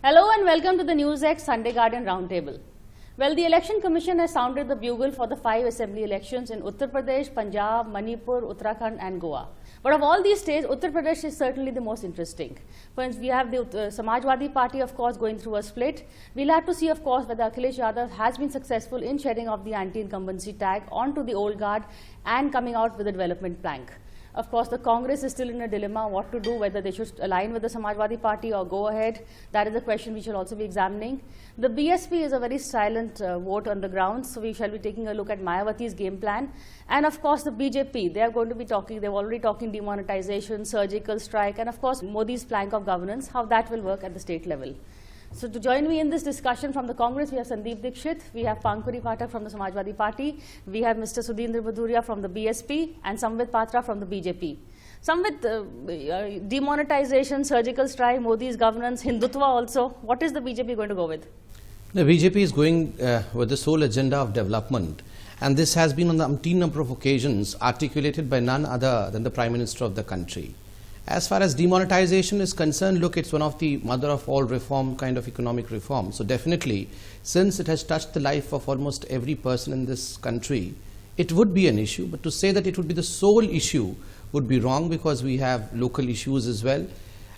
Hello and welcome to the NewsX Sunday Guardian Roundtable. Well, the Election Commission has sounded the bugle for the 5 assembly elections in Uttar Pradesh, Punjab, Manipur, Uttarakhand and Goa. But of all these states, Uttar Pradesh is certainly the most interesting. For instance, we have the Samajwadi Party, of course, going through a split. We'll have to see, of course, whether Akhilesh Yadav has been successful in shedding off the anti-incumbency tag onto the old guard and coming out with a development plank. Of course, the Congress is still in a dilemma what to do, whether they should align with the Samajwadi Party or go ahead. That is a question we shall also be examining. The BSP is a very silent vote on the ground, so we shall be taking a look at Mayawati's game plan. And of course, the BJP, they are going to be talking, they're already talking demonetization, surgical strike, and of course, Modi's plank of governance, how that will work at the state level. So to join me in this discussion from the Congress, we have Sandeep Dikshit, we have Pankhuri Pathak from the Samajwadi Party, we have Mr. Sudhindra Bhadoria from the BSP, and Sambit Patra from the BJP. Sambit, demonetization, surgical strike, Modi's governance, Hindutva also, what is the BJP going to go with? The BJP is going with the sole agenda of development, and this has been on the umpteen number of occasions articulated by none other than the Prime Minister of the country. As far as demonetization is concerned, look, it's one of the mother of all reform, kind of economic reform. So definitely, since it has touched the life of almost every person in this country, it would be an issue. But to say that it would be the sole issue would be wrong, because we have local issues as well.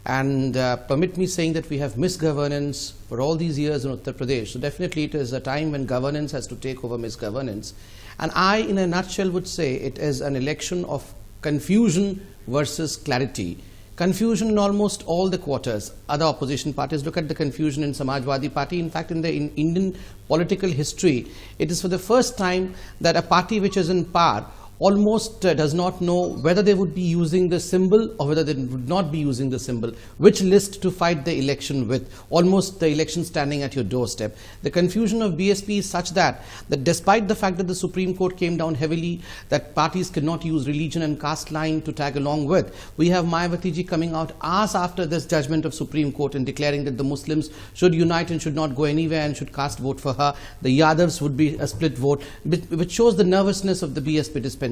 And permit me saying that we have misgovernance for all these years in Uttar Pradesh. So definitely it is a time when governance has to take over misgovernance. And I, in a nutshell, would say it is an election of confusion versus clarity. Confusion in almost all the quarters. Other opposition parties, look at the confusion in Samajwadi Party. In fact, in the Indian political history, it is for the first time that a party which is in power almost does not know whether they would be using the symbol or whether they would not be using the symbol, which list to fight the election with, almost the election standing at your doorstep. The confusion of BSP is such that despite the fact that the Supreme Court came down heavily, that parties cannot use religion and caste line to tag along with, we have Mayawati ji coming out hours after this judgment of Supreme Court and declaring that the Muslims should unite and should not go anywhere and should cast vote for her. The Yadavs would be a split vote, which shows the nervousness of the BSP dispensation.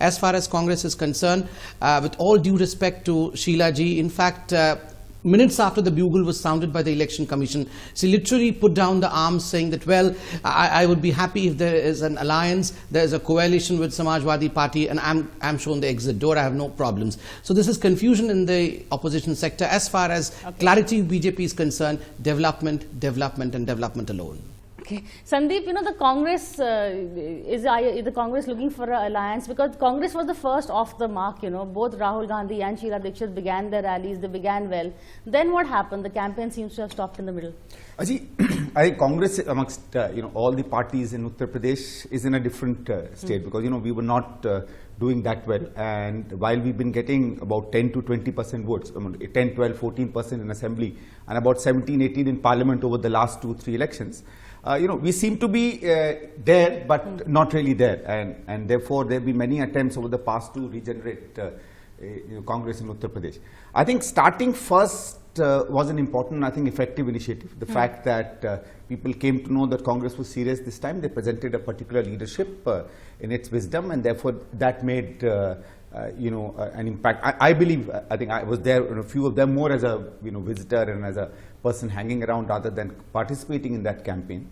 As far as Congress is concerned, with all due respect to Sheila ji, in fact, minutes after the bugle was sounded by the Election Commission, she literally put down the arms, saying that, well, I would be happy if there is an alliance, there is a coalition with Samajwadi Party, and I'm shown the exit door, I have no problems. So this is confusion in the opposition sector. As far as clarity BJP is concerned, development and development alone. Okay. Sandeep, you know, the Congress, is the Congress looking for an alliance? Because Congress was the first off the mark, you know. Both Rahul Gandhi and Sheila Dikshit began their rallies, they began well. Then what happened? The campaign seems to have stopped in the middle. Ajit, I think Congress amongst, all the parties in Uttar Pradesh is in a different state, because, we were not doing that well. And while we've been getting about 10 to 20% votes, 10, 12, 14% in assembly, and about 17, 18 in parliament over the last 2-3 elections, we seem to be there, but not really there, and therefore there have been many attempts over the past to regenerate Congress in Uttar Pradesh. I think starting first was an important, effective initiative. The fact that people came to know that Congress was serious this time, they presented a particular leadership in its wisdom, and therefore that made an impact. I believe, I think I was there in a few of them more as a visitor and as a person hanging around rather than participating in that campaign.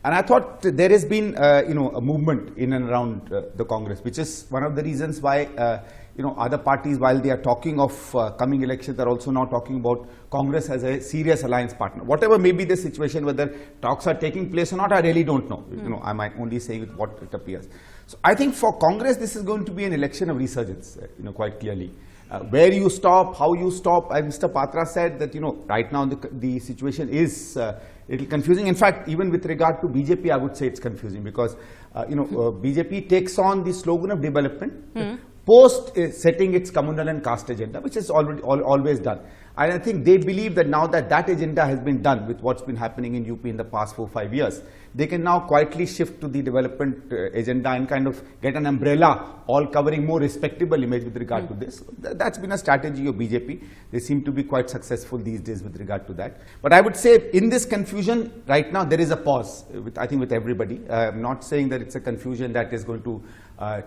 And I thought there has been a movement in and around the Congress, which is one of the reasons why other parties, while they are talking of coming elections, are also now talking about Congress as a serious alliance partner. Whatever may be the situation, whether talks are taking place or not, I really don't know. I might only say with what it appears. So I think for Congress, this is going to be an election of resurgence, quite clearly. Where you stop, how you stop, as Mr. Patra said that, right now the situation is a little confusing. In fact, even with regard to BJP, I would say it's confusing, because, BJP takes on the slogan of development, post setting its communal and caste agenda, which is always done. And I think they believe that now that that agenda has been done with what's been happening in UP in the past 4-5 years, they can now quietly shift to the development agenda and kind of get an umbrella, all covering more respectable image with regard to this. That's been a strategy of BJP. They seem to be quite successful these days with regard to that. But I would say in this confusion, right now there is a pause, with everybody. I'm not saying that it's a confusion that is going to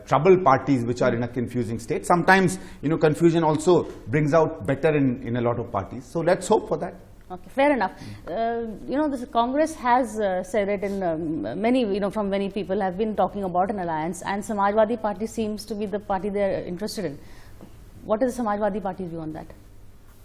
trouble parties which are in a confusing state. Sometimes, confusion also brings out better in a lot of parties. So let's hope for that. Okay, fair enough. This Congress has said it in many, from many people have been talking about an alliance, and Samajwadi Party seems to be the party they are interested in. What is the Samajwadi Party's view on that?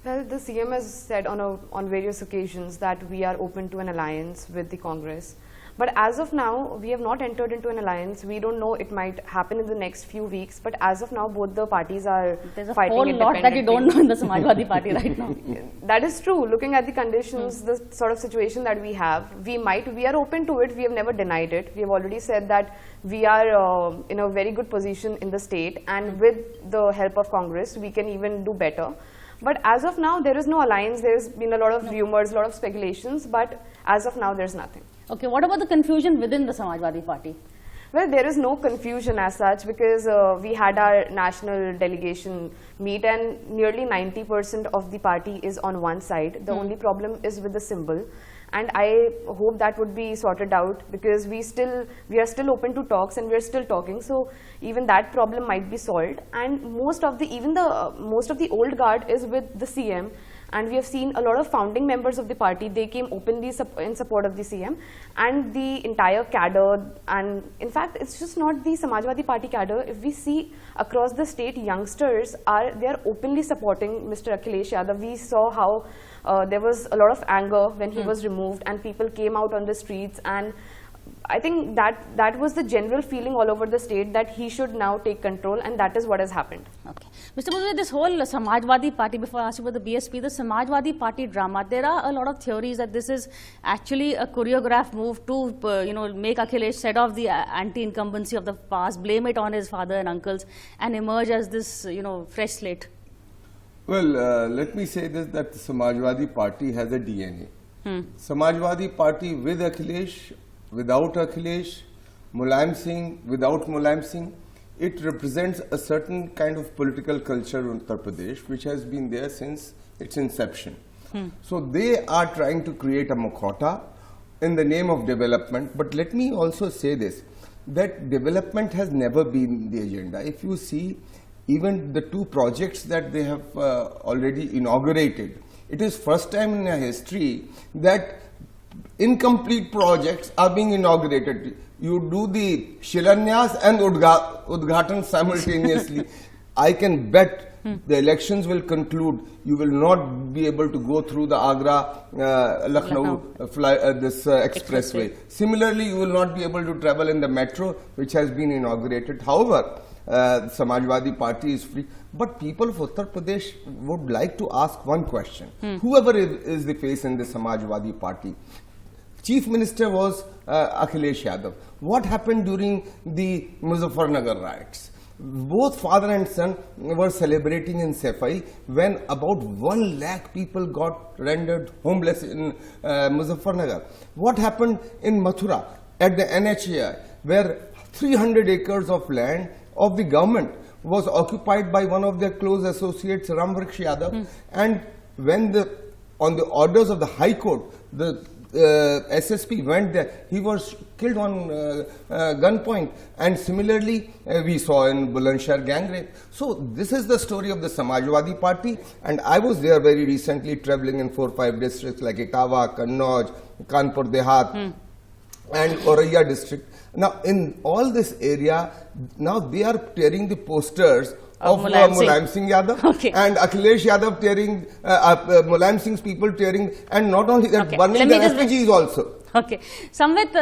Well, the CM has said on various occasions that we are open to an alliance with the Congress. But as of now, we have not entered into an alliance. We don't know, it might happen in the next few weeks. But as of now, both the parties are fighting independently. There's a whole lot that you don't know in the Samajwadi Party right now. That is true. Looking at the conditions, the sort of situation that we have, we are open to it. We have never denied it. We have already said that we are in a very good position in the state, and with the help of Congress, we can even do better. But as of now, there is no alliance. There's been a lot of rumors, a lot of speculations, but as of now, there's nothing. Okay, what about the confusion within the Samajwadi Party? Well, there is no confusion as such, because we had our national delegation meet and nearly 90% of the party is on one side. The only problem is with the symbol. And I hope that would be sorted out, because we are still open to talks and we are still talking. So even that problem might be solved. And most of the old guard is with the CM. And we have seen a lot of founding members of the party, they came openly in support of the CM, and the entire cadre, and in fact, it's just not the Samajwadi Party cadre. If we see across the state, youngsters they are openly supporting Mr. Akhilesh Yadav. We saw how there was a lot of anger when he was removed, and people came out on the streets, and I think that was the general feeling all over the state, that he should now take control, and that is what has happened. Okay. Mr. Bahujan, this whole Samajwadi Party, before I ask you about the BSP, the Samajwadi Party drama, there are a lot of theories that this is actually a choreographed move to, make Akhilesh set off the anti-incumbency of the past, blame it on his father and uncles, and emerge as this, fresh slate. Well, let me say this, that the Samajwadi Party has a DNA. Samajwadi Party with Akhilesh, without Akhilesh, Mulayam Singh, without Mulayam Singh, it represents a certain kind of political culture in Uttar Pradesh, which has been there since its inception. So they are trying to create a mukhota in the name of development. But let me also say this, that development has never been the agenda. If you see even the two projects that they have already inaugurated, it is first time in history that incomplete projects are being inaugurated. You do the Shilanyas and Udghatan simultaneously. I can bet the elections will conclude. You will not be able to go through the Agra-Lucknow expressway. Similarly, you will not be able to travel in the metro, which has been inaugurated. However, Samajwadi Party is free. But people of Uttar Pradesh would like to ask one question. Whoever is the face in the Samajwadi Party, Chief Minister was Akhilesh Yadav. What happened during the Muzaffarnagar riots? Both father and son were celebrating in Sefai when about 1 lakh people got rendered homeless in Muzaffarnagar. What happened in Mathura at the NHAI, where 300 acres of land of the government was occupied by one of their close associates, Ramvriksha Yadav, and when on the orders of the High Court, the SSP went there, he was killed on gunpoint. And similarly, we saw in Bulandshahr gang rape. So this is the story of the Samajwadi Party, and I was there very recently, traveling in 4 or 5 districts like Etawah, Kannauj, Kanpur Dehat, and Auraiya district. Now, in all this area, now they are tearing the posters of Mulayam Singh Yadav, and Akhilesh Yadav tearing, Mulayam Singh's people tearing, and not only that, burning the refugees also. Okay. Sambit,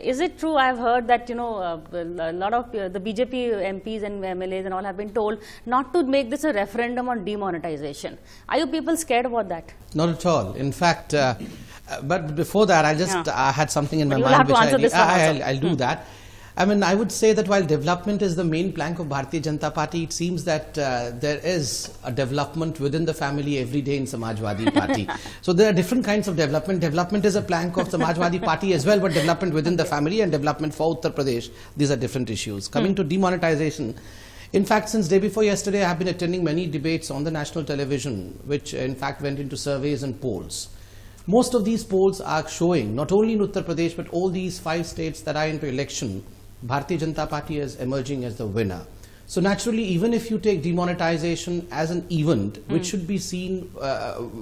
is it true, I have heard that, a lot of the BJP MPs and MLAs and all have been told not to make this a referendum on demonetization. Are you people scared about that? Not at all. In fact, but before that, I had something in my mind which I'll do that. I mean, I would say that while development is the main plank of Bharatiya Janata Party, it seems that there is a development within the family every day in Samajwadi Party. So there are different kinds of development. Development is a plank of Samajwadi Party as well, but development within the family and development for Uttar Pradesh, these are different issues. Coming to demonetization, in fact, since day before yesterday, I have been attending many debates on the national television, which in fact went into surveys and polls. Most of these polls are showing, not only in Uttar Pradesh, but all these 5 states that are into election, Bharatiya Janata Party is emerging as the winner. So naturally, even if you take demonetization as an event, which should be seen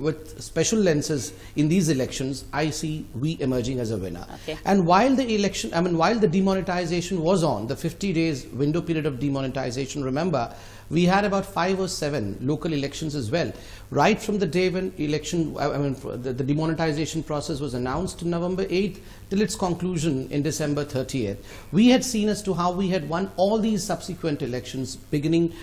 with special lenses in these elections, I see we emerging as a winner. Okay. And while the election, while the demonetization was on, the 50 days window period of demonetization, remember, we had about 5 or 7 local elections as well. Right from the day when the demonetization process was announced on November 8th till its conclusion in December 30th. We had seen as to how we had won all these subsequent elections, beginning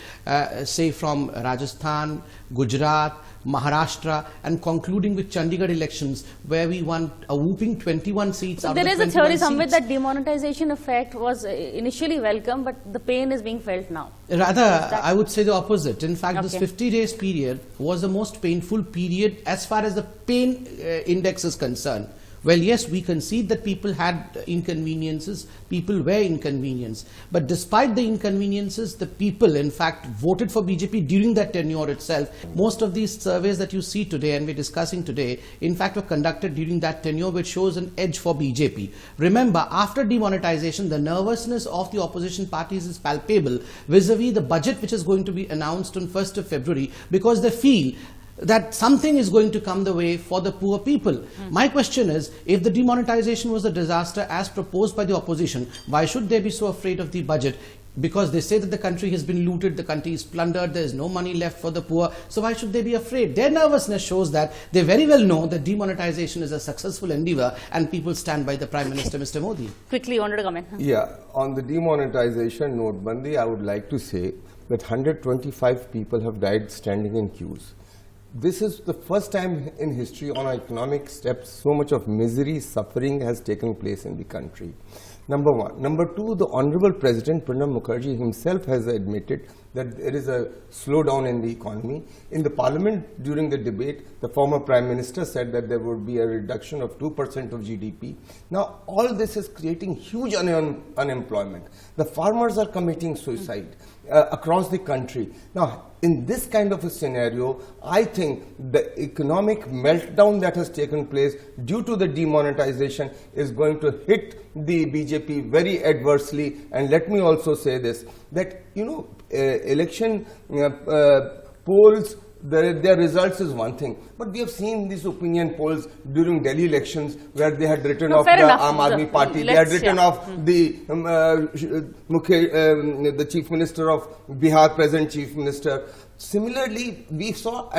say from Rajasthan, Gujarat, Maharashtra, and concluding with Chandigarh elections, where we won a whooping 21 seats out of the 21 There is a theory, Sambit, seats. that demonetization effect was initially welcome, but the pain is being felt now. Rather, I would say the opposite. In fact, this Okay. 50 days period was the most painful period as far as the pain index is concerned. Well, yes, we concede that people had inconveniences, people were inconvenienced. But despite the inconveniences, the people, in fact, voted for BJP during that tenure itself. Most of these surveys that you see today and we're discussing today, in fact, were conducted during that tenure, which shows an edge for BJP. Remember, after demonetization, the nervousness of the opposition parties is palpable vis-a-vis the budget which is going to be announced on 1st of February, because they feel that something is going to come the way for the poor people. My question is, if the demonetization was a disaster as proposed by the opposition, why should they be so afraid of the budget? Because they say that the country has been looted, the country is plundered, there is no money left for the poor. So why should they be afraid? Their nervousness shows that they very well know that demonetization is a successful endeavor and people stand by the Prime Minister, Mr. Modi. Quickly, you wanted to comment? Yeah, on the demonetization notebandi, I would like to say that 125 people have died standing in queues. This is the first time in history on economic steps so much of misery, suffering has taken place in the country. Number one. Number two, the Honorable President Pranab Mukherjee himself has admitted that there is a slowdown in the economy. In the parliament during the debate, the former Prime Minister said that there would be a reduction of 2% of GDP. Now, all this is creating huge unemployment. The farmers are committing suicide across the country. Now, in this kind of a scenario, I think the economic meltdown that has taken place due to the demonetization is going to hit the BJP very adversely. And let me also say this, that, election polls, their results is one thing, but we have seen these opinion polls during Delhi elections where they had written off the Aam Aadmi Party, they had written off the Chief Minister of Bihar, present Chief Minister. Similarly, we saw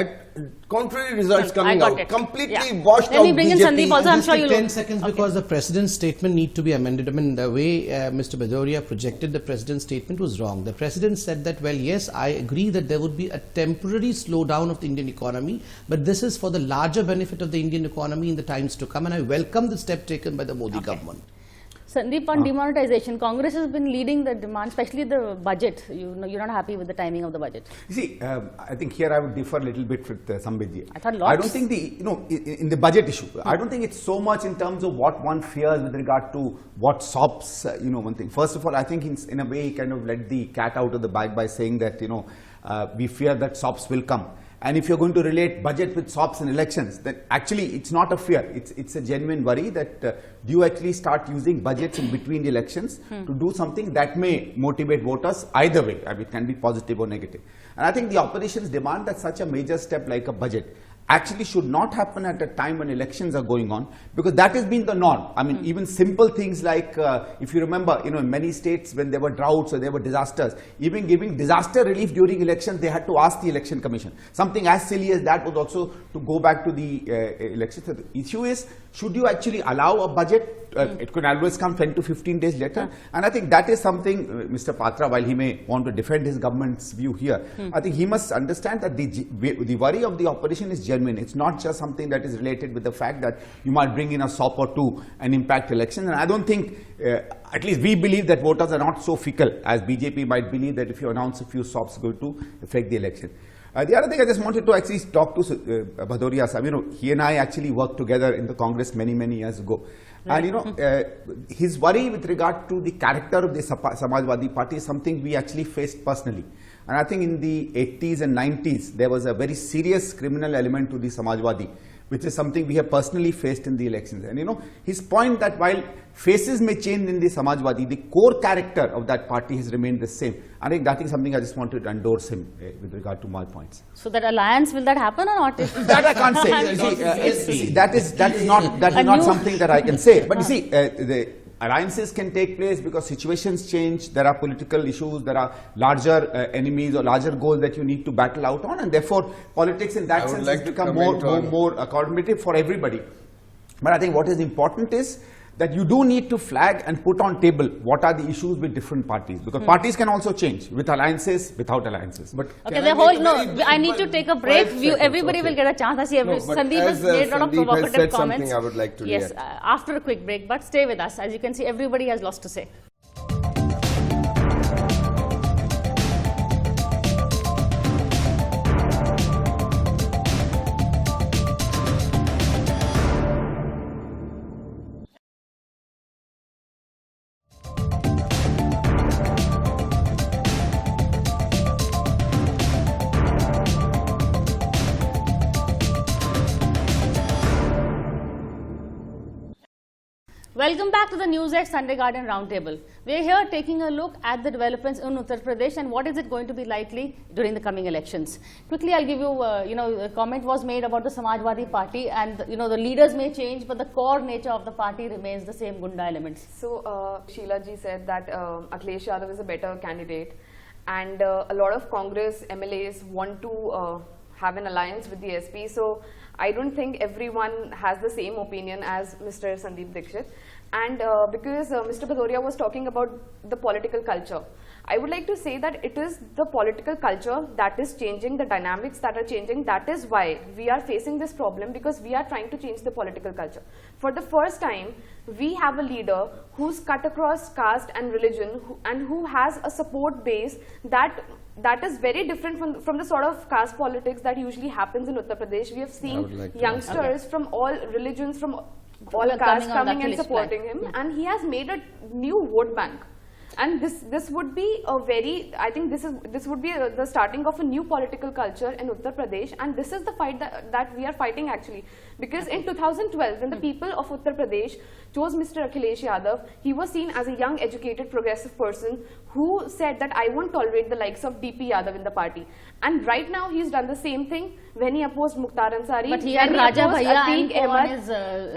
contrary results coming out, completely washed out. Let me bring in Sandeep also, I'm sure you'll... 10 seconds because the President's statement need to be amended. The way Mr. Bhadoria projected the President's statement was wrong. The President said that, well, yes, I agree that there would be a temporary slowdown of the Indian economy, but this is for the larger benefit of the Indian economy in the times to come, and I welcome the step taken by the Modi government. Sandeep, on demonetization, Congress has been leading the demand, especially the budget. You're not happy with the timing of the budget. You see, I think here I would differ a little bit with Sambit. I thought lots. I don't think in the budget issue, I don't think it's so much in terms of what one fears with regard to what SOPs, one thing. First of all, I think in a way he kind of let the cat out of the bag by saying that, we fear that SOPs will come. And if you're going to relate budget with SOPs and elections, then actually it's not a fear. It's a genuine worry that do you actually start using budgets in between the elections to do something that may motivate voters either way. I mean, it can be positive or negative. And I think the opposition's demand that such a major step like a budget actually should not happen at a time when elections are going on, because that has been the norm. I mean, even simple things like, if you remember, in many states when there were droughts or there were disasters, even giving disaster relief during elections, they had to ask the election commission. Something as silly as that was also to go back to the elections. So the issue is, should you actually allow a budget? It could always come 10 to 15 days later. And I think that is something, Mr. Patra, while he may want to defend his government's view here, I think he must understand that the worry of the opposition is genuine. It's not just something that is related with the fact that you might bring in a SOP or two and impact elections. And I don't think, at least we believe that voters are not so fickle as BJP might believe that if you announce a few SOPs going to affect the election. The other thing I just wanted to actually talk to Bhadoria. He and I actually worked together in the Congress many years ago. And his worry with regard to the character of the Samajwadi Party is something we actually faced personally. And I think in the 80s and 90s, there was a very serious criminal element to the Samajwadi, which is something we have personally faced in the elections. And you know, his point that while faces may change in the Samajwadi, the core character of that party has remained the same. I think that is something I just wanted to endorse him with regard to my points. So that alliance, will that happen or not? That I can't say. That is not something that I can say. But you see, the alliances can take place because situations change, there are political issues, there are larger enemies or larger goals that you need to battle out on, and therefore politics in that sense has become more accommodative for everybody. But I think what is important is that you do need to flag and put on table what are the issues with different parties, because parties can also change with alliances, without alliances. But okay, I need to take a break. Everybody will get a chance. I see Sandeep has made a lot of provocative comments. I would like to react. After a quick break, but stay with us. As you can see, everybody has lots to say. Welcome back to the NewsX Sunday Garden Roundtable. We are here taking a look at the developments in Uttar Pradesh and what is it going to be likely during the coming elections. Quickly, I'll give you, a comment was made about the Samajwadi Party, and the leaders may change, but the core nature of the party remains the same Gunda elements. So, Sheila ji said that Akhilesh Yadav is a better candidate, and a lot of Congress MLAs want to have an alliance with the SP. So, I don't think everyone has the same opinion as Mr. Sandeep Dikshit. And because Mr. Bhadoria was talking about the political culture, I would like to say that it is the political culture that is changing, the dynamics that are changing. That is why we are facing this problem, because we are trying to change the political culture. For the first time, we have a leader who's cut across caste and religion and who has a support base that is very different from the sort of caste politics that usually happens in Uttar Pradesh. We have seen youngsters from all religions, from all castes coming and supporting him, and he has made a new vote bank. And this would be a very, I think this would be the starting of a new political culture in Uttar Pradesh, and this is the fight that we are fighting actually. Because in 2012, when the people of Uttar Pradesh chose Mr. Akhilesh Yadav, he was seen as a young, educated, progressive person who said that I won't tolerate the likes of DP Yadav in the party. And right now he's done the same thing when he opposed Mukhtar Ansari. But he had Raja Bhaiya and his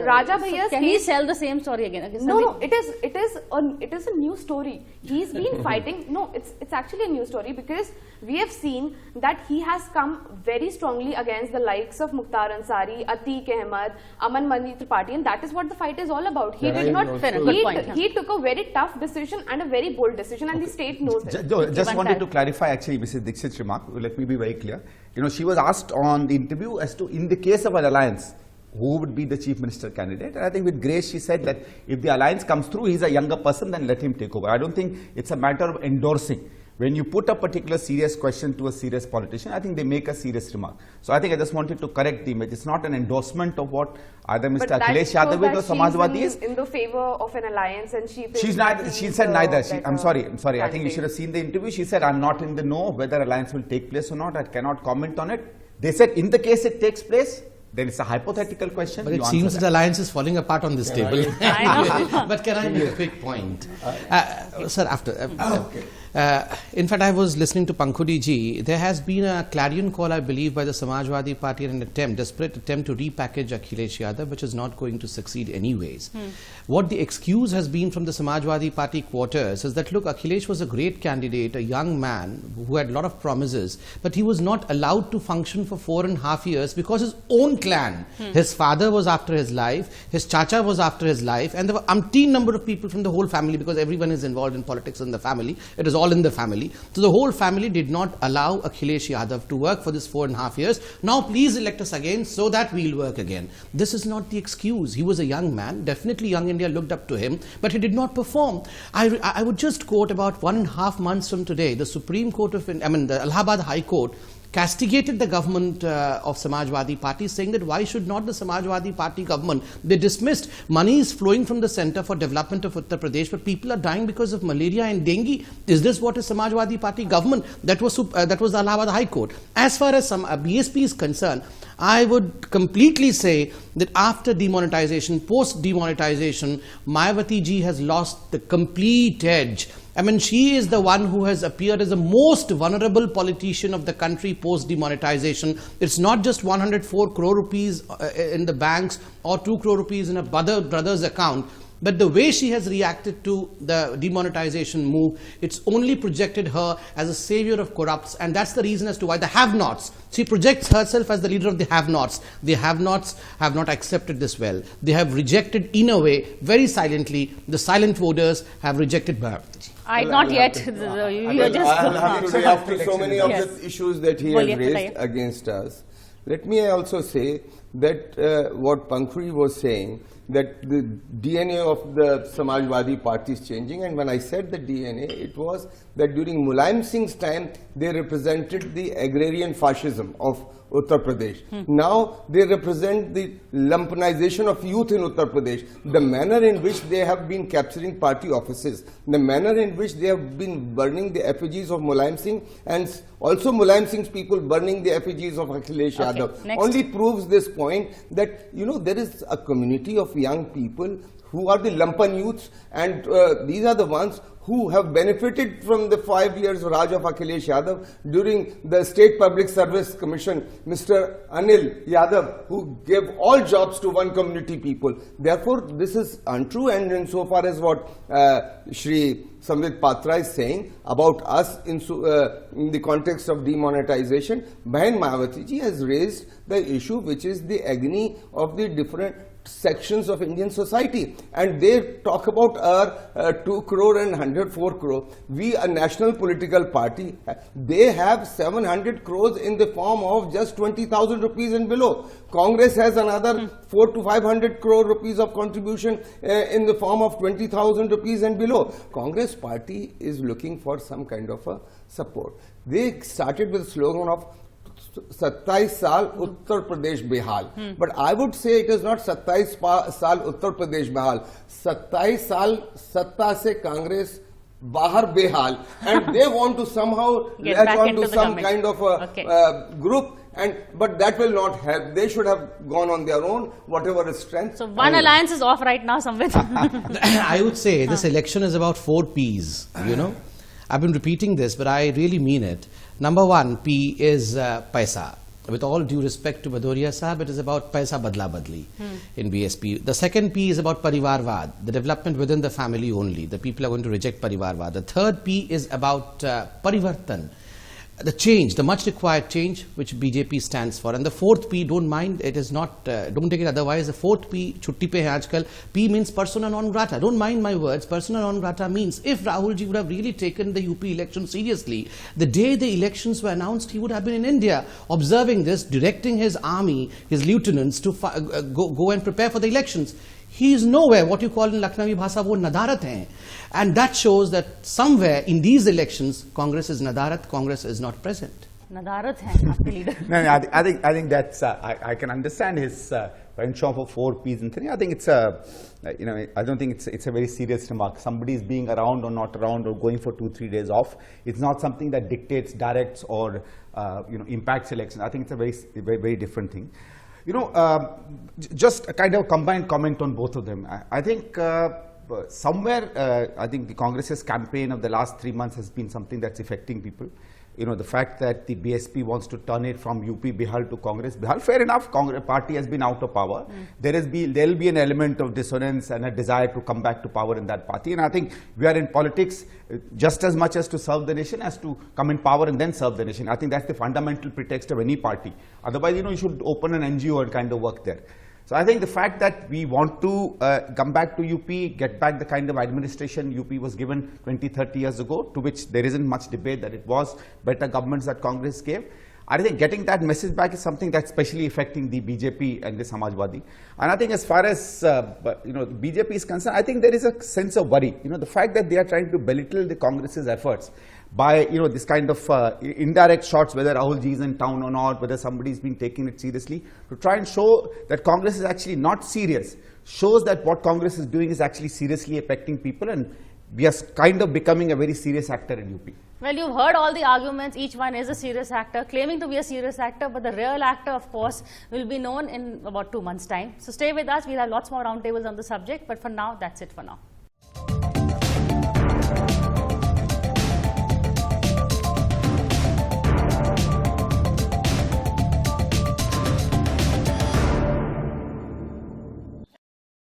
Raja Bhaiya's can he sell the same story again? No, it is a new story. He's been fighting. No, it's actually a new story, because we have seen that he has come very strongly against the likes of Mukhtar Ansari, Atiq Ahmed, Aman Mani Tripathi, and that is what the fight is all about. He did not. He took a very tough decision and a very bold decision, and the state knows it. Just wanted to clarify actually Mrs. Dikshit's remark. Let me be very clear. She was asked on the interview as to, in the case of an alliance, who would be the chief minister candidate. And I think with grace she said that if the alliance comes through, he's a younger person, then let him take over. I don't think it's a matter of endorsing. When you put a particular serious question to a serious politician, I think they make a serious remark. So I think I just wanted to correct the image. It's not an endorsement of what either Mr. Akhilesh Yadav or Samajwadi is. In the favor of an alliance, and she said neither. I'm sorry. I think you should have seen the interview. She said, I'm not in the know whether alliance will take place or not. I cannot comment on it. They said, in the case it takes place, then it's a hypothetical question. But it seems the alliance is falling apart on this table. But can I make a quick point? Sir, after. In fact, I was listening to Pankhuri ji. There has been a clarion call, I believe, by the Samajwadi Party in an desperate attempt to repackage Akhilesh Yadav, which is not going to succeed anyways. What the excuse has been from the Samajwadi Party quarters is that, look, Akhilesh was a great candidate, a young man who had a lot of promises, but he was not allowed to function for 4.5 years because his own clan, his father was after his life, his chacha was after his life, and there were umpteen number of people from the whole family, because everyone is involved in politics in the family. It is all in the family. So the whole family did not allow Akhilesh Yadav to work for this 4.5 years. Now please elect us again so that we'll work again. This is not the excuse. He was a young man. Definitely Young India looked up to him, but he did not perform. I would just quote, about 1.5 months from today, the Supreme Court of, the Allahabad High Court castigated the government of Samajwadi Party, saying that why should not the Samajwadi Party government, they dismissed money is flowing from the center for development of Uttar Pradesh, but people are dying because of malaria and dengue. Is this what is Samajwadi Party government? That was the Allahabad High Court. As far as BSP is concerned, I would completely say that after demonetization, post-demonetization, Mayawati ji has lost the complete edge. I mean, she is the one who has appeared as the most vulnerable politician of the country post-demonetization. It's not just 104 crore rupees in the banks or 2 crore rupees in a brother's account. But the way she has reacted to the demonetization move, it's only projected her as a savior of corrupts, and that's the reason as to why the have-nots. She projects herself as the leader of the have-nots. The have-nots have not accepted this well. They have rejected, in a way, very silently. The silent voters have rejected her. Not yet. I'll have to react to so many of Yes. the issues that he has raised against us. Let me also say that what Pankhuri was saying, that the DNA of the Samajwadi Party is changing, and when I said the DNA, it was that during Mulayam Singh's time, they represented the agrarian fascism of Uttar Pradesh. Now they represent the lumpenization of youth in Uttar Pradesh. The manner in which they have been capturing party offices, the manner in which they have been burning the effigies of Mulayam Singh, and also Mulayam Singh's people burning the effigies of Akhilesh Yadav, only proves this point that, you know, there is a community of young people who are the lumpen youths, and these are the ones who have benefited from the 5 years Raj of Akhilesh Yadav during the State Public Service Commission, Mr. Anil Yadav, who gave all jobs to one community people. Therefore, this is untrue, and insofar as what Shri Sambit Patra is saying about us in the context of demonetization, Bahan Mayawati ji has raised the issue which is the agony of the different sections of Indian society, and they talk about our 2 crore and 104 crore. We, a national political party, they have 700 crores in the form of just 20,000 rupees and below. Congress has another 400 to 500 crore rupees of contribution in the form of 20,000 rupees and below. Congress party is looking for some kind of a support. They started with the slogan of 27 साल उत्तर प्रदेश बेहाल, but I would say it is not 27 साल उत्तर प्रदेश बेहाल, 27 साल सत्ता से कांग्रेस बाहर बेहाल, and they want to somehow latch on to some kind of a group, but that will not help. They should have gone on their own, whatever is strength. So one alliance is off right now, Sambit. I would say this election is about 4 P's, you know. I've been repeating this, but I really mean it. Number 1 P is paisa. With all due respect to Bhadoria sahab, it is about paisa badla badli in BSP. The second P is about parivarvad, the development within the family only. The people are going to reject parivarvad. The third P is about parivartan, the change, the much required change which BJP stands for. And the fourth P, don't mind, it is not, don't take it otherwise. The fourth P, chutti pe hai aajkal, P means persona non grata. Don't mind my words. Persona non grata means if Rahul ji would have really taken the UP election seriously, the day the elections were announced, he would have been in India observing this, directing his army, his lieutenants to go and prepare for the elections. He is nowhere. What you call in Lucknowi bhasha, wo nadarat hai. And that shows that somewhere in these elections, Congress is nadarat, Congress is not present. Nadarat hai, aapke leader. No, I think that's, I can understand his penchant for 4 P's and 3. I think it's you know, I don't think it's a very serious remark. Somebody is being around or not around or going for 2-3 days off. It's not something that dictates, directs, or you know, impacts election. I think it's a very different thing. You know, just a kind of combined comment on both of them. I think somewhere, I think the Congress's campaign of the last 3 months has been something that's affecting people. You know, the fact that the BSP wants to turn it from UP Bihar to Congress Bihar, fair enough, Congress party has been out of power. There will be an element of dissonance and a desire to come back to power in that party. And I think we are in politics just as much as to serve the nation as to come in power and then serve the nation. I think that's the fundamental pretext of any party. Otherwise, you know, you should open an NGO and kind of work there. So I think the fact that we want to come back to UP, get back the kind of administration UP was given 20-30 years ago, to which there isn't much debate that it was better governments that Congress gave. I think getting that message back is something that's especially affecting the BJP and the Samajwadi. And I think as far as you know, the BJP is concerned, I think there is a sense of worry. You know, the fact that they are trying to belittle the Congress's efforts by, you know, this kind of indirect shots, whether Rahul ji is in town or not, whether somebody is being taking it seriously, to try and show that Congress is actually not serious, shows that what Congress is doing is actually seriously affecting people, and we are kind of becoming a very serious actor in UP. Well, you've heard all the arguments. Each one is a serious actor, claiming to be a serious actor, but the real actor, of course, will be known in about 2 months' time. So stay with us. We'll have lots more roundtables on the subject, but for now, that's it for now.